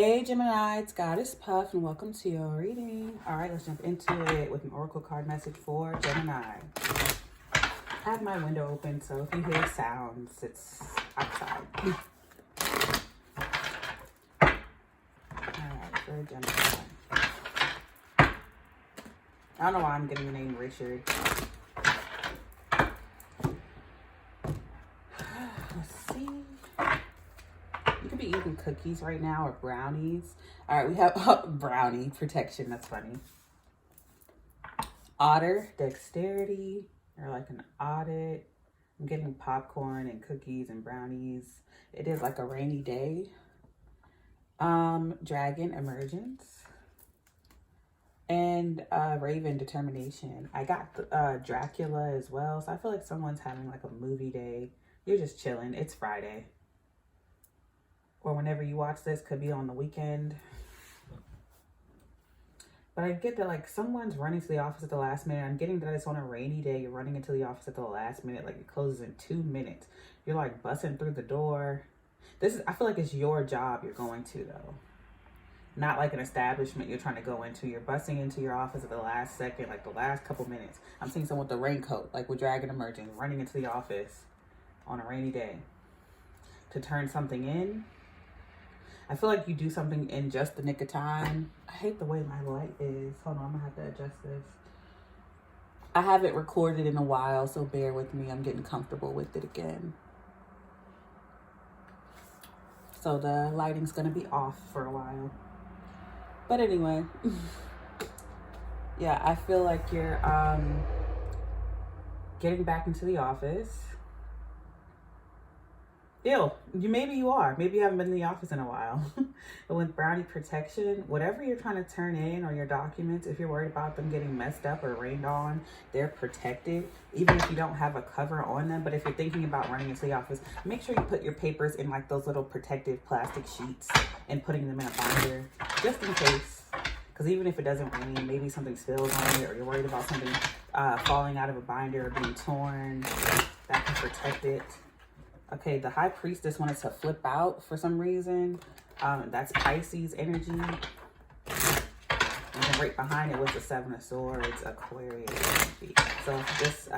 Hey Gemini, it's Goddess Puff and welcome to your reading. Alright, let's jump into it with an oracle card message for Gemini. I have my window open, so if you hear sounds, it's outside. Alright, for Gemini. I don't know why I'm getting the name Richard. Let's see. You could be eating cookies right now or brownies. All right, we have brownie protection. That's funny. Otter, dexterity, or like an audit. I'm getting popcorn and cookies and brownies. It is like a rainy day. Dragon, emergence. And Raven, determination. I got Dracula as well. So I feel like someone's having like a movie day. You're just chilling. It's Friday. Or whenever you watch this, could be on the weekend. But I get that like someone's running to the office at the last minute. I'm getting that it's on a rainy day. You're running into the office at the last minute. Like it closes in 2 minutes. You're like busting through the door. I feel like it's your job you're going to though. Not like an establishment you're trying to go into. You're busting into your office at the last second, like the last couple minutes. I'm seeing someone with a raincoat, like with Dragon emerging, running into the office on a rainy day to turn something in. I feel like you do something in just the nick of time. I hate the way my light is. Hold on, I'm gonna have to adjust this. I haven't recorded in a while, so bear with me. I'm getting comfortable with it again. So the lighting's gonna be off for a while. But anyway, yeah, I feel like you're getting back into the office. Ew, maybe you are. Maybe you haven't been in the office in a while. But with brownie protection, whatever you're trying to turn in or your documents, if you're worried about them getting messed up or rained on, they're protected, even if you don't have a cover on them. But if you're thinking about running into the office, make sure you put your papers in like those little protective plastic sheets and putting them in a binder, just in case. Because even if it doesn't rain, maybe something spills on it or you're worried about something falling out of a binder or being torn, that can protect it. Okay, the High Priestess wanted to flip out for some reason. That's Pisces energy. And then right behind it was the Seven of Swords, Aquarius energy. So this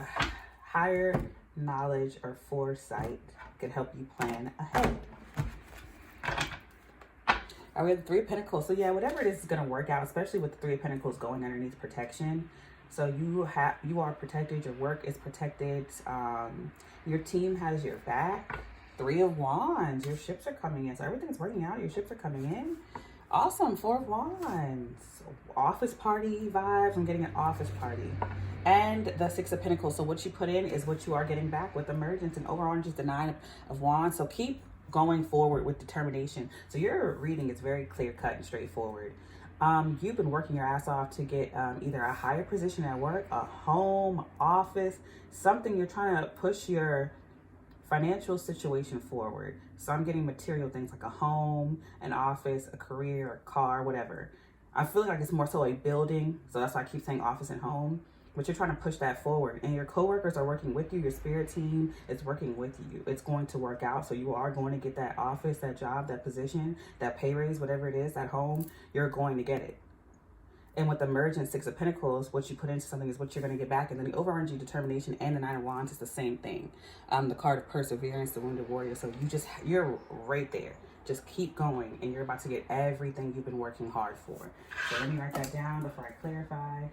higher knowledge or foresight could help you plan ahead. We have the Three of Pentacles. So yeah, whatever it is going to work out, especially with the Three of Pentacles going underneath protection. So you are protected. Your work is protected. Your team has your back. Three of Wands. Your ships are coming in. So everything's working out. Your ships are coming in. Awesome. Four of Wands. Office party vibes. I'm getting an office party. And the Six of Pentacles. So what you put in is what you are getting back with emergence. And overall, just the Nine of Wands. So keep going forward with determination. So your reading is very clear cut and straightforward. You've been working your ass off to get either a higher position at work, a home, office, something. You're trying to push your financial situation forward. So I'm getting material things like a home, an office, a career, a car, whatever. I feel like it's more so a building. So that's why I keep saying office and home. But you're trying to push that forward. And your coworkers are working with you. Your spirit team is working with you. It's going to work out. So you are going to get that office, that job, that position, that pay raise, whatever it is, that home. You're going to get it. And with the Emergence, Six of Pentacles, what you put into something is what you're going to get back. And then the overarching determination and the Nine of Wands is the same thing. The card of perseverance, the Wounded Warrior. So you're right there. Just keep going. And you're about to get everything you've been working hard for. So let me write that down before I clarify.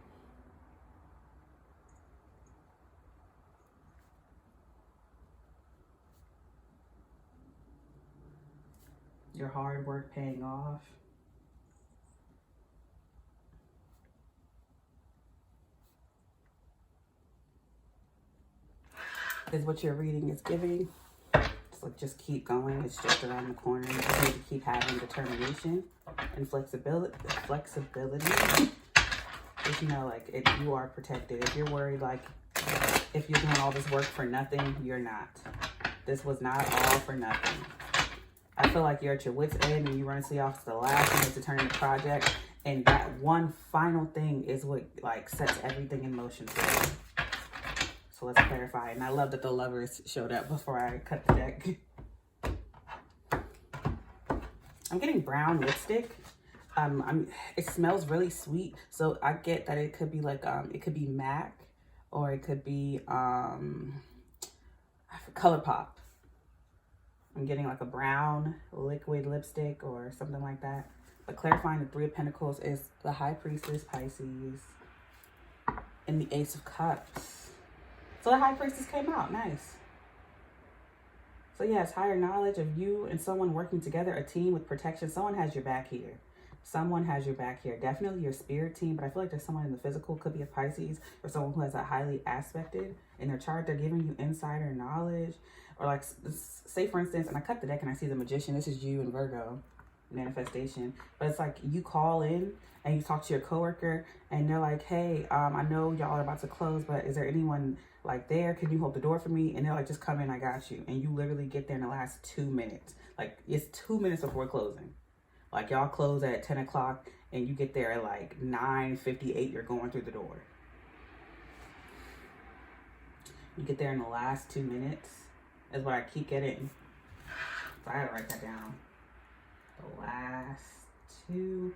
Your hard work paying off. Is what your reading is giving. So just keep going. It's just around the corner. You just need to keep having determination and flexibility. If you know, like, if you are protected. If you're worried, like, if you're doing all this work for nothing, you're not. This was not all for nothing. I feel like you're at your wit's end and you run to the office the last minute to turn in the project. And that one final thing is what like sets everything in motion for you. So let's clarify. And I love that the Lovers showed up before I cut the deck. I'm getting brown lipstick. It smells really sweet, so I get that it could be like it could be MAC, or it could be ColourPop. I'm getting like a brown liquid lipstick or something like that. But clarifying the Three of Pentacles is the High Priestess, Pisces, and the Ace of Cups. So the High Priestess came out, nice. So yeah, it's higher knowledge of you and someone working together, a team with protection. Someone has your back here. Someone has your back here. Definitely your spirit team, but I feel like there's someone in the physical, could be a Pisces, or someone who has a highly aspected in their chart. They're giving you insider knowledge. Or like, say for instance, and I cut the deck and I see the Magician. This is you in Virgo, manifestation. But it's like you call in and you talk to your coworker and they're like, hey, I know y'all are about to close, but is there anyone like there? Can you hold the door for me? And they're like, just come in, I got you. And you literally get there in the last 2 minutes. Like, it's 2 minutes before closing. Like, y'all close at 10 o'clock and you get there at like 9:58, you're going through the door. You get there in the last 2 minutes is what I keep getting. So I gotta write that down. The last 2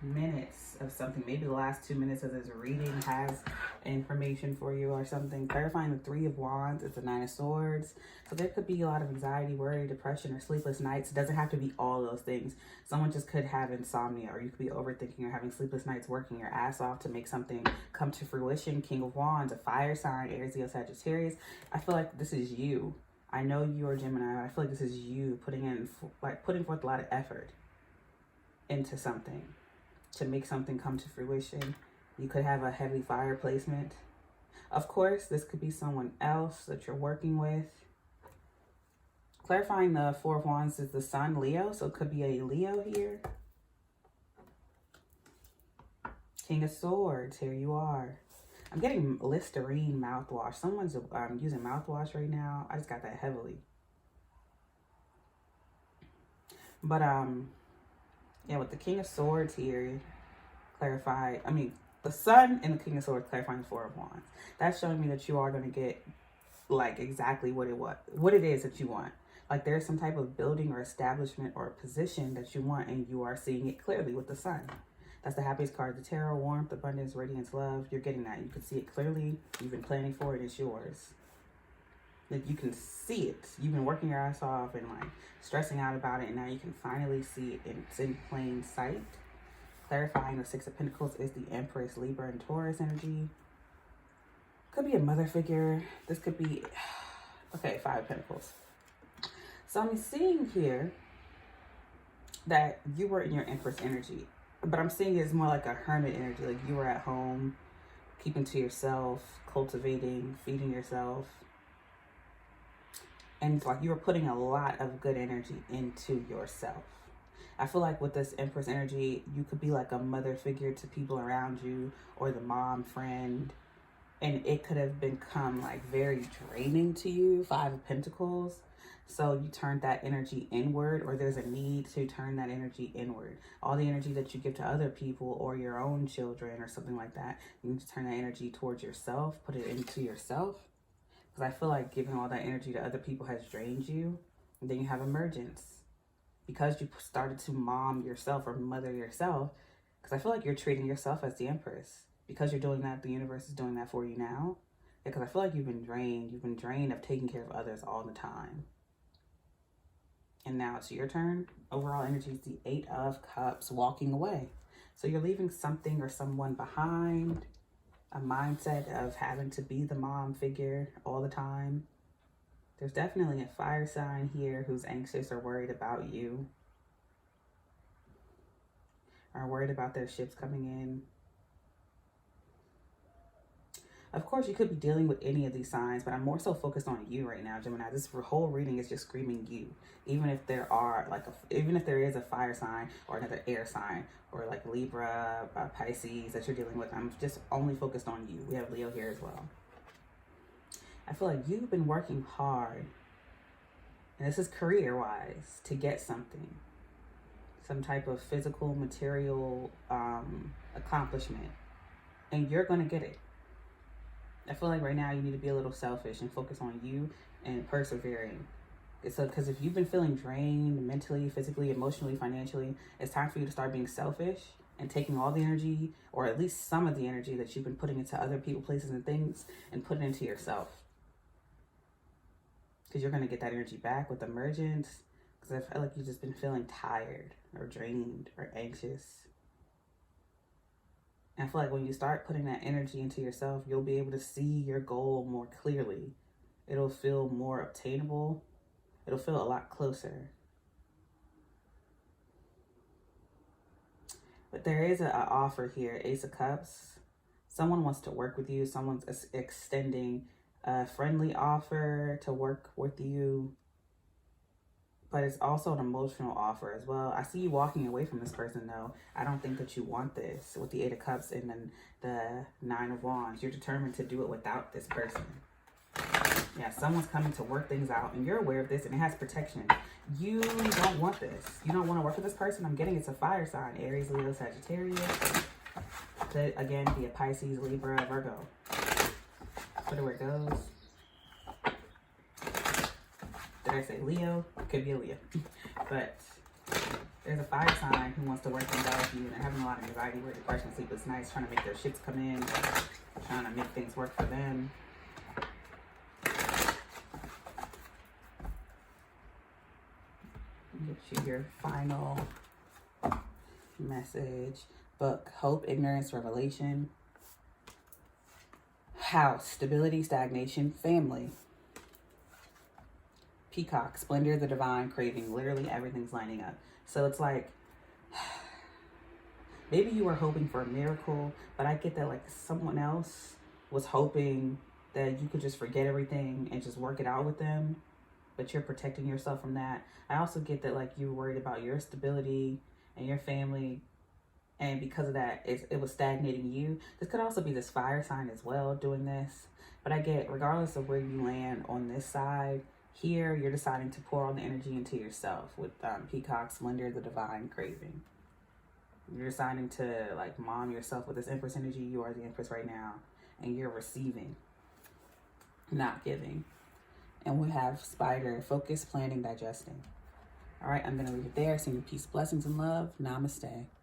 minutes of something. Maybe the last 2 minutes of this reading has information for you or something. Clarifying the Three of Wands is the Nine of Swords. So there could be a lot of anxiety, worry, depression, or sleepless nights. It doesn't have to be all those things. Someone just could have insomnia, or you could be overthinking or having sleepless nights, working your ass off to make something come to fruition. King of Wands, a fire sign, Aries, Leo, Sagittarius. I feel like this is you. I know you are Gemini, but I feel like this is you putting forth a lot of effort into something to make something come to fruition. You could have a heavy fire placement. Of course, this could be someone else that you're working with. Clarifying the Four of Wands is the Sun, Leo, so it could be a Leo here. King of Swords, here you are. I'm getting Listerine mouthwash. Someone's using mouthwash right now. I just got that heavily. But yeah, with the King of Swords here, the Sun and the King of Swords clarifying the Four of Wands. That's showing me that you are going to get like exactly what it is that you want. Like there's some type of building or establishment or position that you want, and you are seeing it clearly with the Sun. That's the happiest card of the tarot. Warmth, abundance, radiance, love. You're getting that. You can see it clearly. You've been planning for it. It's yours. Like you can see it. You've been working your ass off and like stressing out about it, and now you can finally see it. It's in plain sight. Clarifying the Six of Pentacles is the Empress, Libra, and Taurus energy. Could be a mother figure. This could be, okay, Five of Pentacles. So I'm seeing here that you were in your Empress energy, but I'm seeing it as more like a hermit energy. Like you were at home, keeping to yourself, cultivating, feeding yourself. And it's like you were putting a lot of good energy into yourself. I feel like with this Empress energy, you could be like a mother figure to people around you, or the mom friend. And it could have become like very draining to you, Five of Pentacles. So you turned that energy inward, or there's a need to turn that energy inward. All the energy that you give to other people or your own children or something like that, you need to turn that energy towards yourself, put it into yourself. Because I feel like giving all that energy to other people has drained you. And then you have emergence. Because you started to mom yourself or mother yourself. Because I feel like you're treating yourself as the Empress. Because you're doing that, the universe is doing that for you now. Because I feel like you've been drained. You've been drained of taking care of others all the time. And now it's your turn. Overall energy is the Eight of Cups, walking away. So you're leaving something or someone behind. A mindset of having to be the mom figure all the time. There's definitely a fire sign here who's anxious or worried about you. Or worried about their ships coming in. Of course, you could be dealing with any of these signs, but I'm more so focused on you right now, Gemini. This whole reading is just screaming you. Even if there is a fire sign or another air sign, or like Libra, Pisces that you're dealing with, I'm just only focused on you. We have Leo here as well. I feel like you've been working hard, and this is career-wise, to get something. Some type of physical, material accomplishment. And you're going to get it. I feel like right now you need to be a little selfish and focus on you and persevering. So, because if you've been feeling drained mentally, physically, emotionally, financially, it's time for you to start being selfish and taking all the energy, or at least some of the energy that you've been putting into other people, places, and things, and put it into yourself. Because you're going to get that energy back with emergence. Because I feel like you've just been feeling tired or drained or anxious. And I feel like when you start putting that energy into yourself, you'll be able to see your goal more clearly. It'll feel more obtainable. It'll feel a lot closer. But there is an offer here, Ace of Cups. Someone wants to work with you. Someone's extending a friendly offer to work with you. But it's also an emotional offer as well. I see you walking away from this person, though. I don't think that you want this with the Eight of Cups and then the Nine of Wands. You're determined to do it without this person. Yeah, someone's coming to work things out, and you're aware of this, and it has protection. You don't want this. You don't want to work with this person. I'm getting it's a fire sign. Aries, Leo, Sagittarius. Could, again, be a Pisces, Libra, Virgo. Put it where it goes. Did I say Leo? Could be a Leo. But there's a fire sign who wants to work things out with you, and they're having a lot of anxiety where depression, sleep is nice, trying to make their ships come in, trying to make things work for them. Get you your final message. Book, Hope, Ignorance, Revelation. House, Stability, Stagnation, Family. Peacock, Splendor, the Divine, Craving. Literally everything's lining up. So it's like, maybe you were hoping for a miracle, but I get that like someone else was hoping that you could just forget everything and just work it out with them, but you're protecting yourself from that. I also get that like you're worried about your stability and your family, and because of that, it was stagnating you. This could also be this fire sign as well doing this, but I get, regardless of where you land on this side, here you're deciding to pour all the energy into yourself with Peacock, Splendor, the Divine, Craving. You're deciding to like mom yourself with this Empress energy. You are the Empress right now, and you're receiving, not giving. And we have Spider, Focus, Planning, Digesting. All right, I'm going to leave it there. Sending you peace, blessings, and love. Namaste.